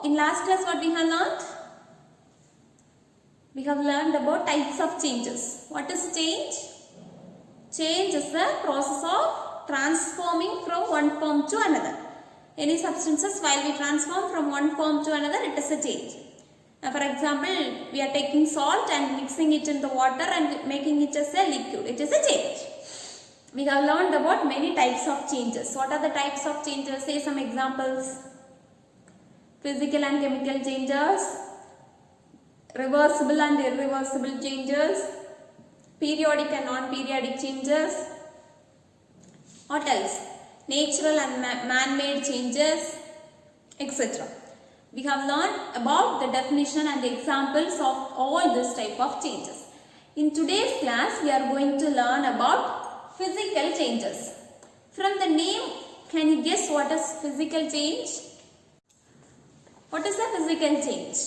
in last class what we have learned? We have learned about types of changes. What is change? Change is the process of transforming from one form to another. Any substances, while we transform from one form to another, it is a change. For example, we are taking salt and mixing it in the water and making it as a liquid. It is a change. We have learned about many types of changes. What are the types of changes? Say some examples. Physical and chemical changes, reversible and irreversible changes, periodic and non-periodic changes. What else? Natural and man-made changes, etc. We have learned about the definition and the examples of all this type of changes. In today's class, we are going to learn about physical changes. From the name, can you guess what is physical change? What is a physical change?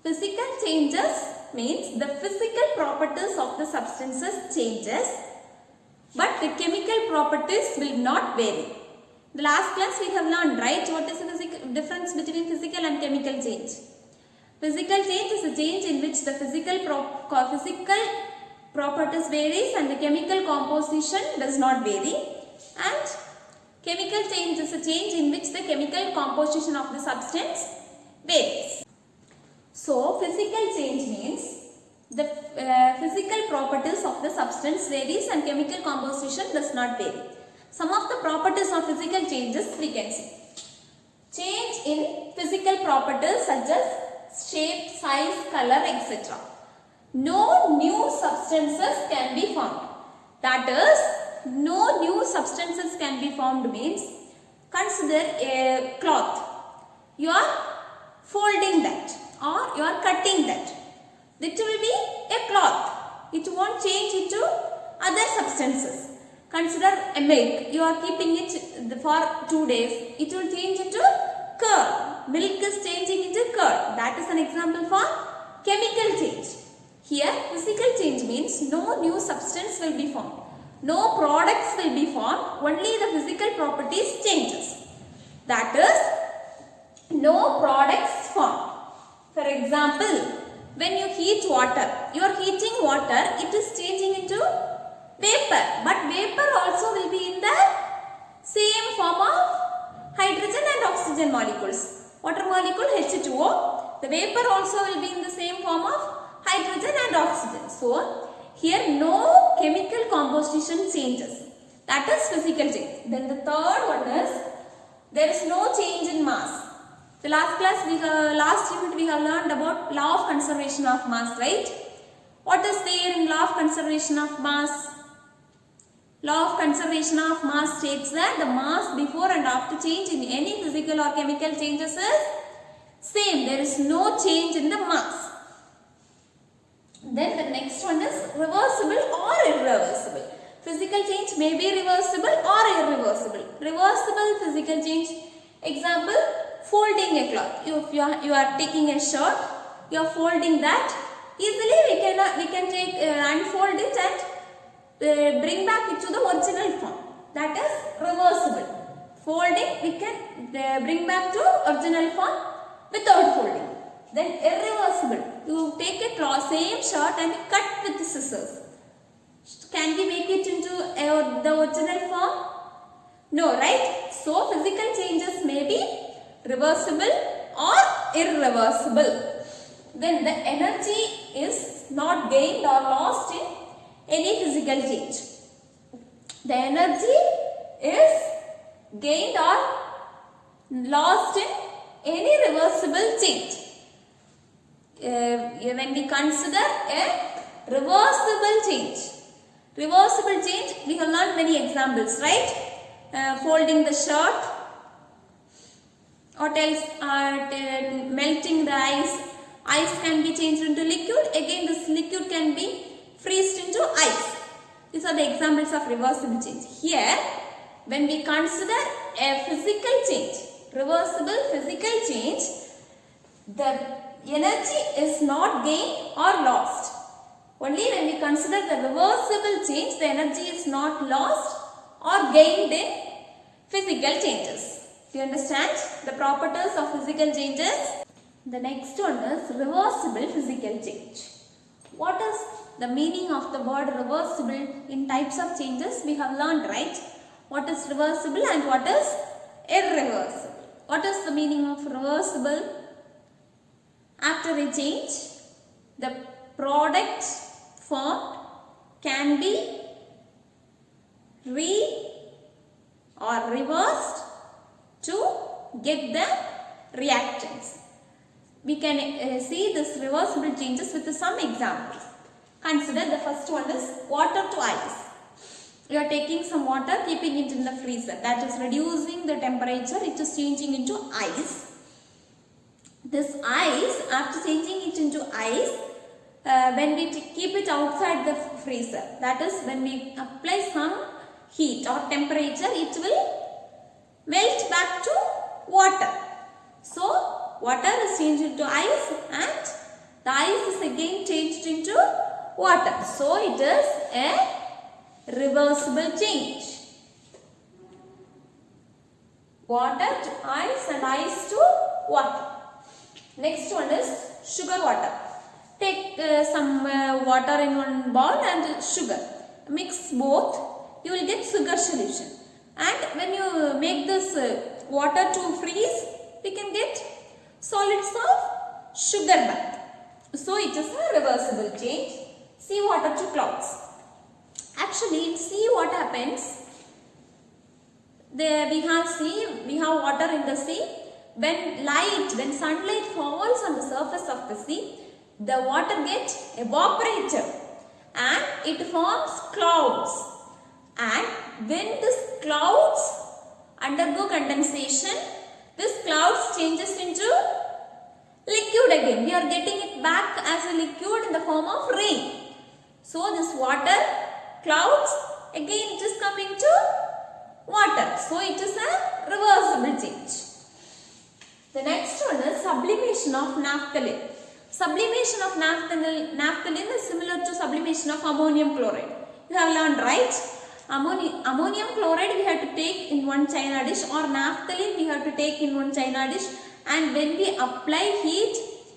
Physical changes means the physical properties of the substances changes, but the chemical properties will not vary. The last class we have learned, right? What is the difference between physical and chemical change? Physical change is a change in which the physical properties varies and the chemical composition does not vary. And chemical change is a change in which the chemical composition of the substance varies. So, physical change means the physical properties of the substance varies and chemical composition does not vary. Some of the properties of physical changes we can see. Change in physical properties such as shape, size, color, etc. No new substances can be formed. That is, no new substances can be formed means, consider a cloth. You are folding that or you are cutting that. It will be a cloth. It won't change into other substances. Consider a milk. You are keeping it for 2 days. It will change into curd. Milk is changing into curd. That is an example for chemical change. Here, physical change means no new substance will be formed. No products will be formed. Only the physical properties changes. That is, no products formed. For example, when you heat water, you are heating water, it is changing into vapor. But vapor also will be in the same form of hydrogen and oxygen molecules. Water molecule H2O. The vapor also will be in the same form of hydrogen and oxygen. So, here no chemical composition changes. That is physical change. Then the third one is, there is no change in mass. The last unit we have learned about law of conservation of mass, right? What is there in law of conservation of mass? Law of conservation of mass states that the mass before and after change in any physical or chemical changes is same. There is no change in the mass. Then the next one is reversible or irreversible. Physical change may be reversible or irreversible. Reversible physical change, example, folding a cloth. If you are taking a shirt, you are folding that. Easily we can take unfold it and bring back it to the original form. That is reversible. Folding we can bring back to original form without folding. Then irreversible. You take a same shirt and cut with scissors. Can we make it into the original form? No, right? So physical changes may be reversible or irreversible. Then the energy is not gained or lost in any physical change. The energy is gained or lost in any reversible change. When we consider a reversible change. Reversible change, we have learned many examples, right? Folding the shirt. What else? Melting the ice. Ice can be changed into liquid. Again, this liquid can be freezed into ice. These are the examples of reversible change. Here, when we consider a physical change, reversible physical change, the energy is not gained or lost. Only when we consider the reversible change, the energy is not lost or gained in physical changes. Do you understand the properties of physical changes? The next one is reversible physical change. What is the meaning of the word reversible in types of changes? We have learned, right? What is reversible and what is irreversible? What is the meaning of reversible? After a change, the product formed can be or reversed to get the reactants. We can see this reversible changes with some examples. Consider the first one is water to ice. You are taking some water, keeping it in the freezer. That is reducing the temperature. It is changing into ice. This ice, after changing it into ice, when we keep it outside the freezer, that is when we apply some heat or temperature, it will melt back to water. So, water is changed into ice and the ice is again changed into water. So, it is a reversible change. Water to ice and ice to water. Next one is sugar water. Take some water in one bowl and sugar. Mix both, you will get sugar solution. And when you make this water to freeze, we can get solids of sugar bath. So it is a reversible change. Sea water to clouds. Actually, in sea what happens? There we have water in the sea. When sunlight falls on the surface of the sea, the water gets evaporated and it forms clouds. And when these clouds undergo condensation, this clouds changes into liquid again. We are getting it back as a liquid in the form of rain. So this water clouds again it is coming to water. So it is a reversible change. The next one is sublimation of naphthalene. Sublimation of naphthalene is similar to sublimation of ammonium chloride. You have learned, right? Ammonium chloride we have to take in one china dish, or naphthalene we have to take in one china dish, and when we apply heat,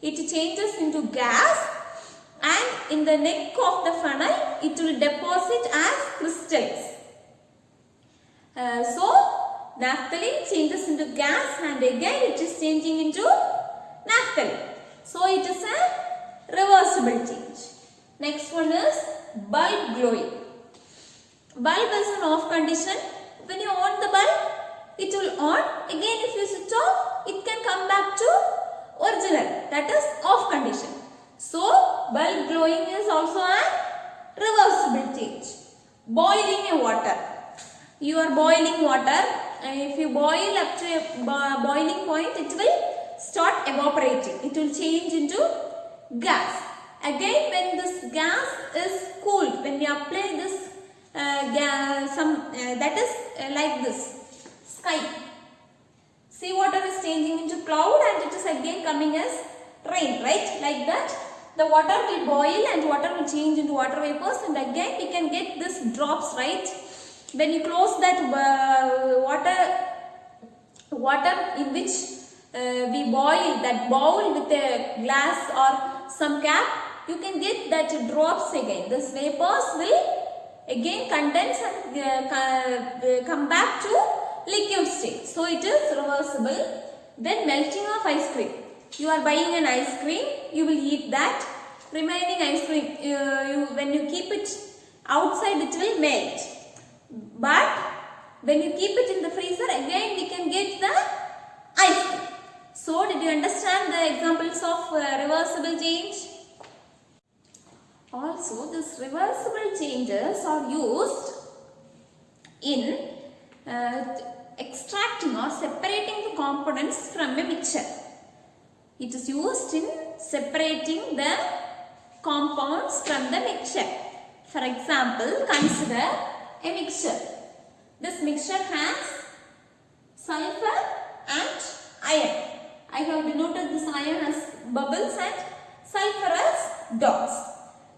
it changes into gas, and in the neck of the funnel it will deposit as crystals. So naphthalene changes into gas and again it is changing into naphthalene. So it is a reversible change. Next one is bulb glowing. Bulb is an off condition. When you on the bulb, it will on. Again if you switch off, it can come back to original. That is off condition. So bulb glowing is also a reversible change. Boiling a water. You are boiling water. If you boil up to a boiling point, it will start evaporating. It will change into gas. Again, when this gas is cooled, when we apply this that is like this sky. Seawater is changing into cloud and it is again coming as rain, right? Like that, the water will boil and water will change into water vapors, and again we can get this drops, right? When you close that water in which we boil, that bowl with a glass or some cap, you can get that drops again. This vapors will again condense and come back to liquid state. So it is reversible. Then melting of ice cream. You are buying an ice cream, you will eat that. Remaining ice cream, when you keep it outside, it will melt. But when you keep it in the freezer, again we can get the ice cream. So did you understand the examples of reversible change? Also, these reversible changes are used in extracting or separating the components from a mixture. It is used in separating the compounds from the mixture. For example, consider a mixture. This mixture has sulfur and iron. I have denoted this iron as bubbles and sulfur as dots.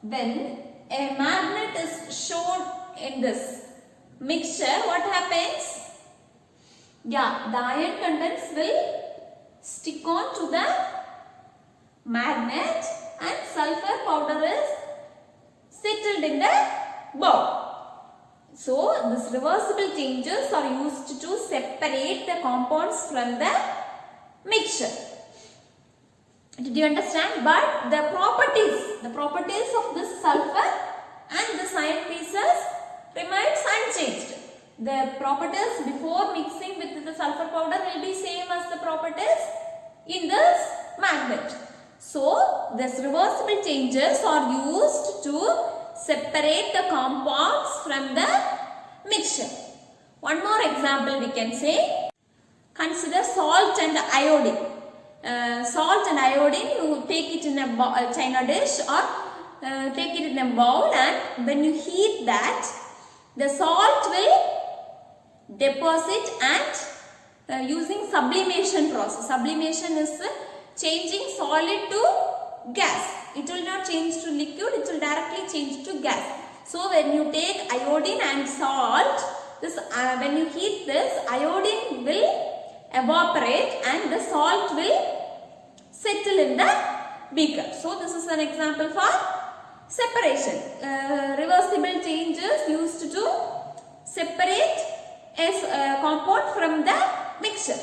When a magnet is shown in this mixture, what happens? Yeah, the iron contents will stick on to the magnet and sulfur powder is settled in the bowl. So, these reversible changes are used to separate the compounds from the mixture. Did you understand? But the properties of this sulfur and the iron pieces remains unchanged. The properties before mixing with the sulfur powder will be same as the properties in this magnet. So, these reversible changes are used to separate the compounds from the mixture. One more example we can say. Consider salt and iodine. Salt and iodine, you take it in a china dish or take it in a bowl, and when you heat that, the salt will deposit and using sublimation process. Sublimation is changing solid to gas. It will not change to liquid, it will directly change to gas. So when you take iodine and salt, this when you heat this, iodine will evaporate and the salt will settle in the beaker. So this is an example for separation. Reversible changes used to separate a compound from the mixture.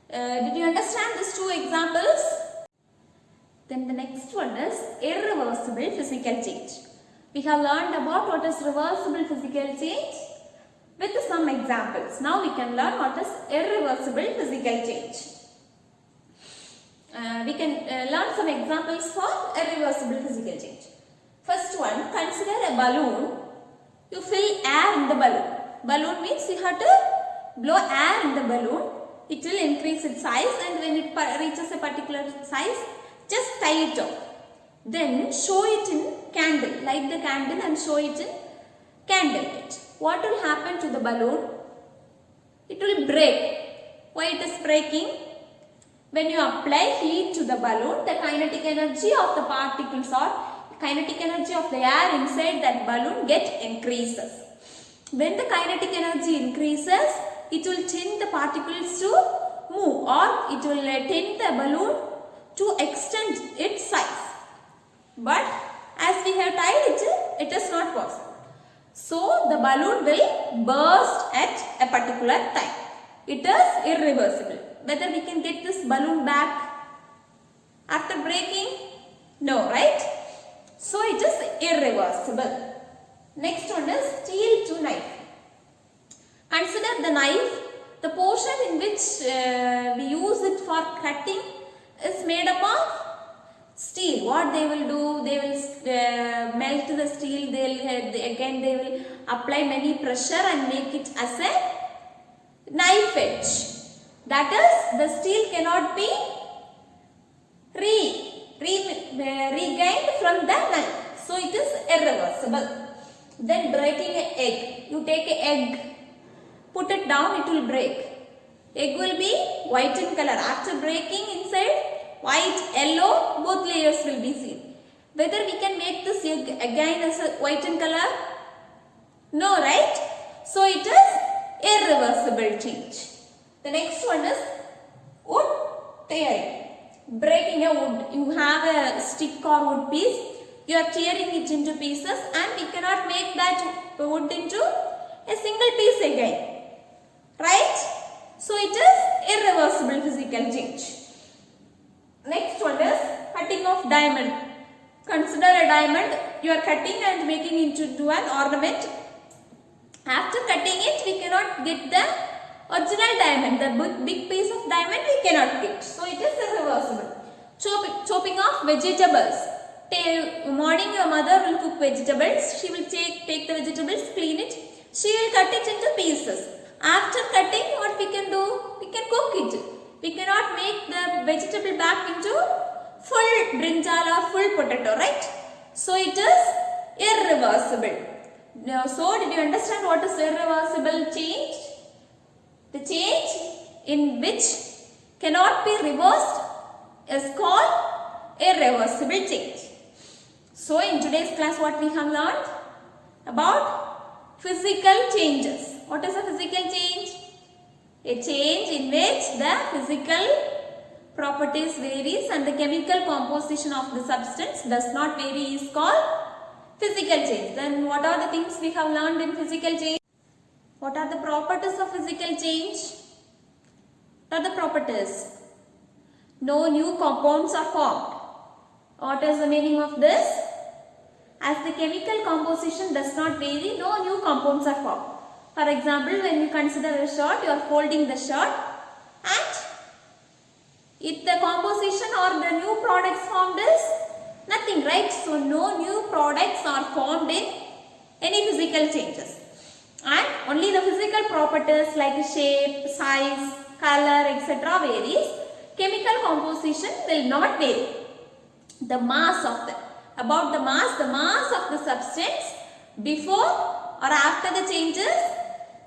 Did you understand these two examples? Then the next one is irreversible physical change. We have learned about what is reversible physical change with some examples. Now we can learn what is irreversible physical change. We can learn some examples for irreversible physical change. First one, consider a balloon. You fill air in the balloon. Balloon means you have to blow air in the balloon. It will increase its size, and when it reaches a particular size, just tie it off. Then show it in candle. Light the candle and show it in candle light. What will happen to the balloon? It will break. Why it is breaking? When you apply heat to the balloon, the kinetic energy of the particles or kinetic energy of the air inside that balloon increases. When the kinetic energy increases, it will tend the particles to move, or it will tend the balloon to extend its size. But as we have tied it, it is not possible. So the balloon will burst at a particular time. It is irreversible. Whether we can get this balloon back after breaking? No, right? So it is irreversible. Next one is steel to knife. Consider the knife. The portion in which we use it for cutting is made up of steel. What they will do? They will melt the steel. They will apply many pressure and make it as a knife edge. That is, the steel cannot be regained from the knife. So it is irreversible. Then breaking an egg. You take an egg, put it down, it will break. Egg will be white in color. After breaking inside, white, yellow, both layers will be seen. Whether we can make this egg again as a white in color? No, right? So it is irreversible change. The next one is wood tearing. Breaking a wood. You have a stick or wood piece. You are tearing it into pieces, and we cannot make that wood into a single piece again. Right? So it is irreversible physical change. Next one is cutting of diamond. Consider a diamond. You are cutting and making it into an ornament. After cutting it, we cannot get the original diamond. The big piece of diamond we cannot get. So it is irreversible. Chopping of vegetables. Morning your mother will cook vegetables. She will take the vegetables, clean it. She will cut it into pieces. After cutting, what we can do? We can cook it. We cannot make the vegetable back into full brinjal or full potato, right? So it is irreversible. Now, so did you understand what is irreversible change? The change in which cannot be reversed is called irreversible change. So in today's class, what we have learned about physical changes. What is a physical change? A change in which the physical properties varies and the chemical composition of the substance does not vary is called physical change. Then what are the things we have learned in physical change? What are the properties of physical change? What are the properties? No new compounds are formed. What is the meaning of this? As the chemical composition does not vary, no new compounds are formed. For example, when you consider a shirt, you are folding the shirt and if the composition or the new products formed is nothing, right? So, no new products are formed in any physical changes. And only the physical properties like shape, size, color, etc. varies. Chemical composition will not vary. The mass of the mass of the substance before or after the changes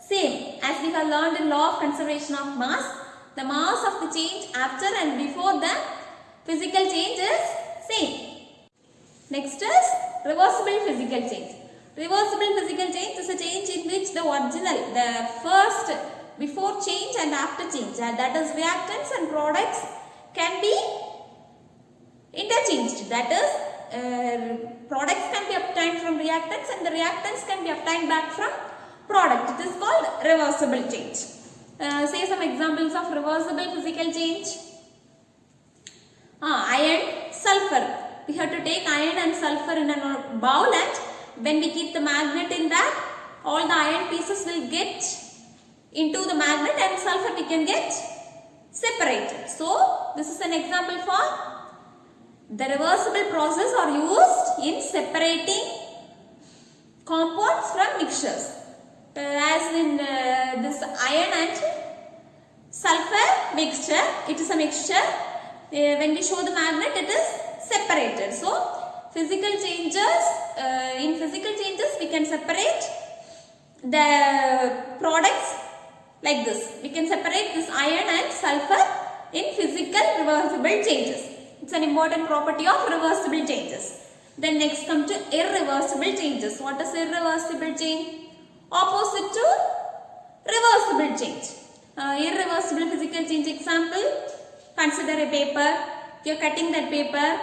same. As we have learned in law of conservation of mass, the mass of the change after and before the physical change is same. Next is reversible physical change. Reversible physical change is a change in which the first before change and after change, and that is reactants and products can be interchanged. That is products can be obtained from reactants and the reactants can be obtained back from product. It is called reversible change. Say some examples of reversible physical change. Iron, sulfur. We have to take iron and sulfur in a bowl, and when we keep the magnet in that, all the iron pieces will get into the magnet and sulfur we can get separated. So, this is an example for the reversible process are used in separating compounds from mixtures. As in this iron and sulfur mixture, it is a mixture. When we show the magnet, it is separated. So, physical changes, in physical changes we can separate the products like this. We can separate this iron and sulfur in physical reversible changes. It's an important property of reversible changes. Then next come to irreversible changes. What is irreversible change? Opposite to reversible change. Irreversible physical change example, consider a paper. You are cutting that paper.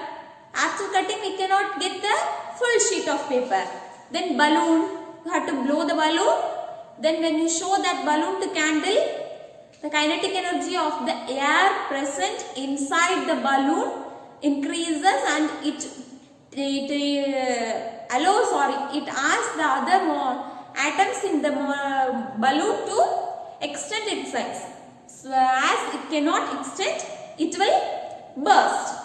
After cutting, we cannot get the full sheet of paper. Then balloon, you have to blow the balloon. Then when you show that balloon to candle, the kinetic energy of the air present inside the balloon increases and it asks the other atoms in the balloon to extend its size. So as it cannot extend, it will burst.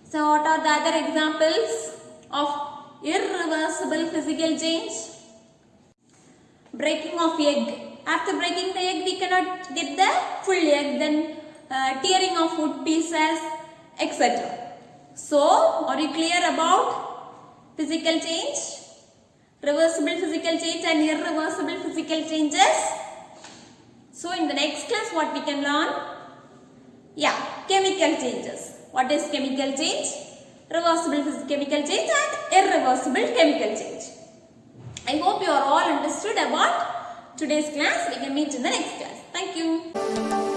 So what are the other examples of irreversible physical change? Breaking of egg. After breaking the egg, we cannot get the full egg. Then tearing of wood pieces, etc. So, are you clear about physical change? Reversible physical change and irreversible physical changes. So, in the next class, what we can learn? Yeah, chemical changes. What is chemical change? Reversible chemical change and irreversible chemical change. I hope you are all understood about today's class. We can meet in the next class. Thank you.